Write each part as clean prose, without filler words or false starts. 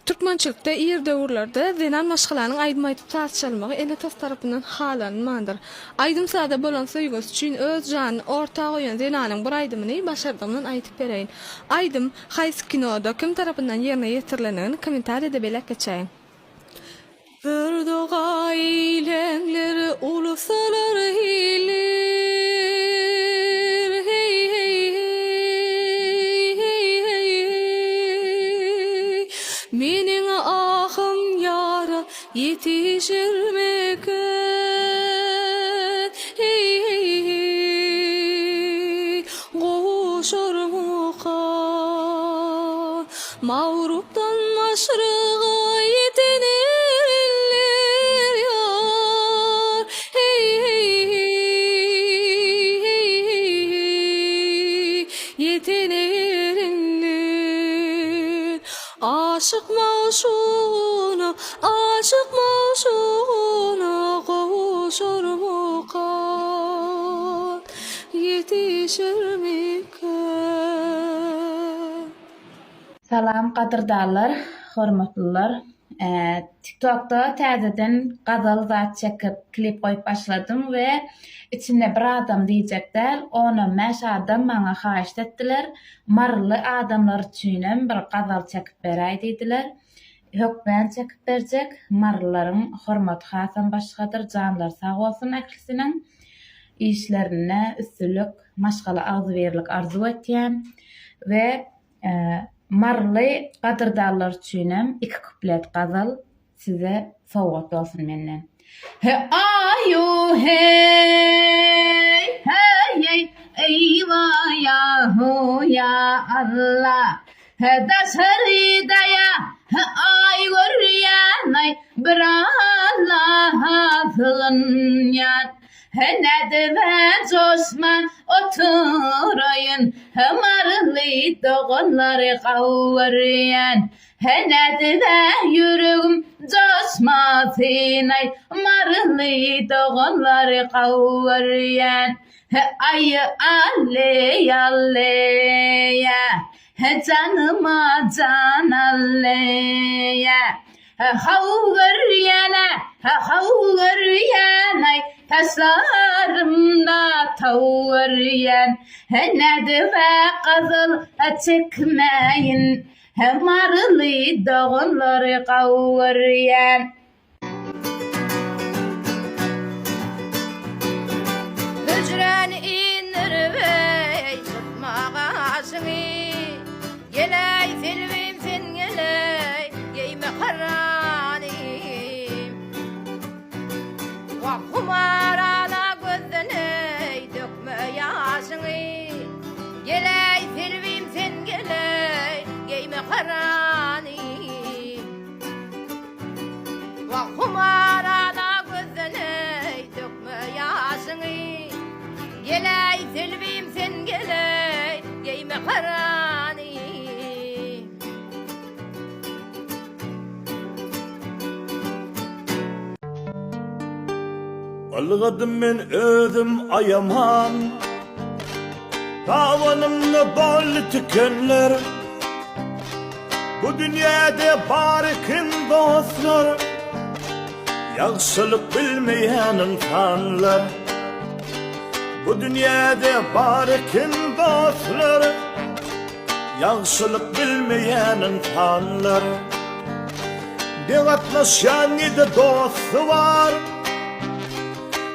Türkmençilikde ir döwürlerde zenan maşgalanyň aýdym aýtyp tartışylmagy ene tas tarapyndan halanmandyr. Aýdym sada bolan söýgüs üçin öz janyny ortaga goýan zenanyň bir aýdymyny başardymdan aýtyp bereýin. Aýdym haýsy kinoda kim tarapyndan ýerine ýetirilenini kommentar edebilek geçeýin. Bir doga iýlenleri ulusalar hilir, hey hey hey, meniň ahym ýara ýetişirmeken, hey hey, goşar muka mawrupdan maşryga yetenirler ýar, hey hey, yetenirler aşık maşuna goşar muka yetişirmeken. Salam qadırdarlar, hormatlylar. TikTok'ta täzeden gazal zat çekip klip goýup başladym we içinde bir adam diýjekler, ona meş adam maňa haýyş etdiler. Marly adamlar üçinem bir gazal çekip beräý diýdiler. Hökmen çekip berjek. Marlylaryň hormat hasan başgadyr, janlar sag bolsun ählisiniň. İşlerine üstünlük, maşgala agzybirlik arzu etýän we marly qadırdarlar üçinem iki kuplet gazal size sowgat bolsun menden. He ayu hey hey hey eyva ya hu ya Allah he da saridaya he ay goryanay bir Allah sığınyan. Henede ben Osman oturayın, marly dogonları qawwaryan. Henede yüregim josmatinay, marly dogonları qawwaryan. Ay alle alle ya, canıma can alle ya. Qawwaryanay, taslarımda tawwaryan. Henede ve qazıl çekmeyin, marly dogonları qawwaryan. Hücreni inirvey tutmagasyny, geley silbim sen geley, geyme qaranym. Wa kumarana gözüne dökme ýaşyny, geley silbim sen geley, geyme qaranym. Wa kumarana gözüne dökme ýaşyny, geley silbim sen geley, geyme qaranym. Algadım men özüm ayaman, davanımda bol tükenler. Bu dünyada barikin dostlar, yaxşılık bilmeyen insanlar. Bu dünyada barikin dostlar, yaxşılık bilmeyen insanlar. Degatlaşan ide dostu var,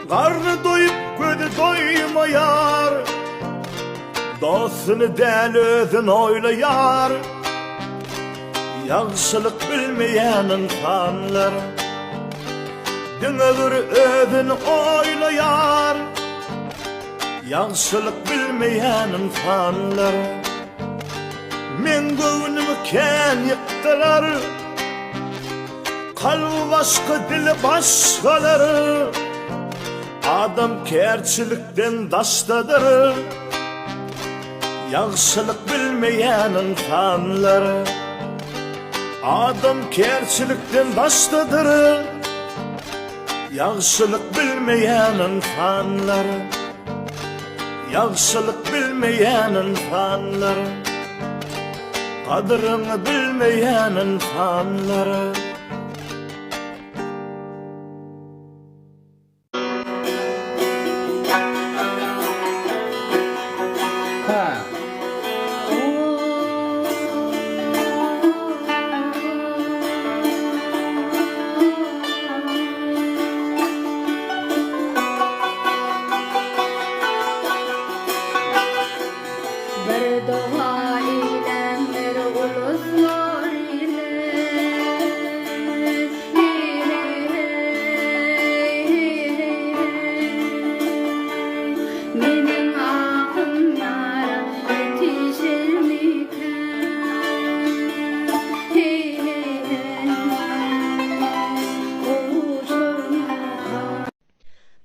karnı doyup gözü doymayar, dostunu del özün oylayar. Yaxşılık bilmeyen insanlar, dünöbür özün oylayar. Yaxşılık bilmeyen insanlar, men göwnümi kän ýykdyrar, kalby başga dili başgaları. Adam kerçilikden daştadır, yaxşılık bilmeyen insanlar. Adam kerçilikden daştadır, yaxşılık bilmeyen insanlar. Yaxşılık bilmeyen insanlar. Kadrını bilmeyen insanları. Ha. Bir doğa ile bir uluslar ile benim ahım yara yetişir miken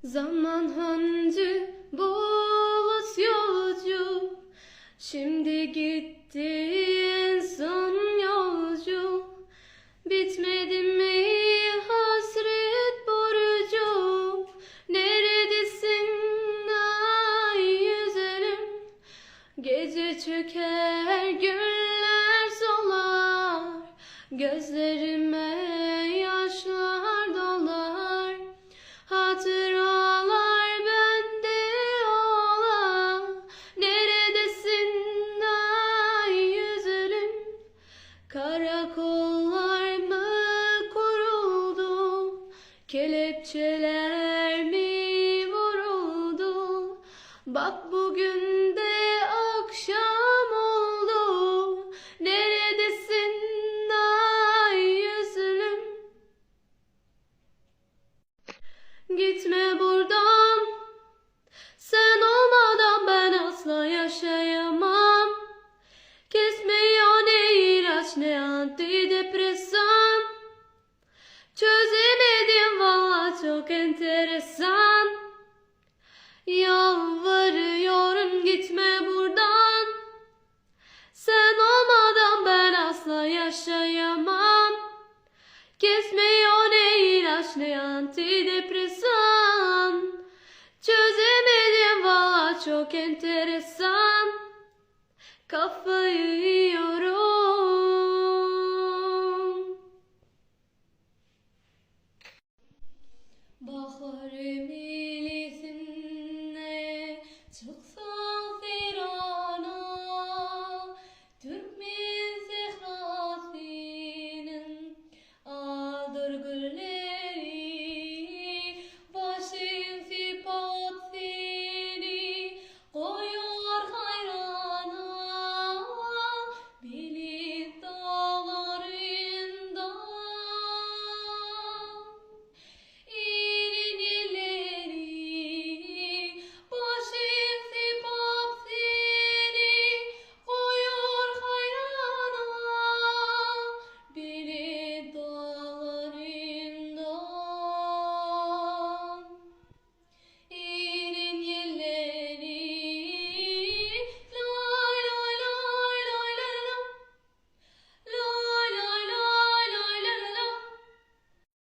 zaman hancı boğaz yolcu. Şimdi gitti en son yolcu. Bitmedi mi hasret borcu? Neredesin ay yüzerim? Gece çöker güller solar. Gözlerime yaşlar dolar. Hatıralar bende ola. Neredesin ay yüzerim? Karakollar mı kuruldu? Kelepçeler mi vuruldu? Bak bugün de akşam oldu. Neredesin ay yüzerim? Gitme buradan. Sen olmadan ben asla yaşayamam. Kesmiyor ne ilaç ne antidepresan. Çözemedim valla çok enteresan. Yalvarıyorum gitme buradan. Sen olmadan ben asla yaşayamam. Kesmiyor ne ilaç ne antidepresan. Çözemedim valla çok enteresan. Kafayı yiyorum.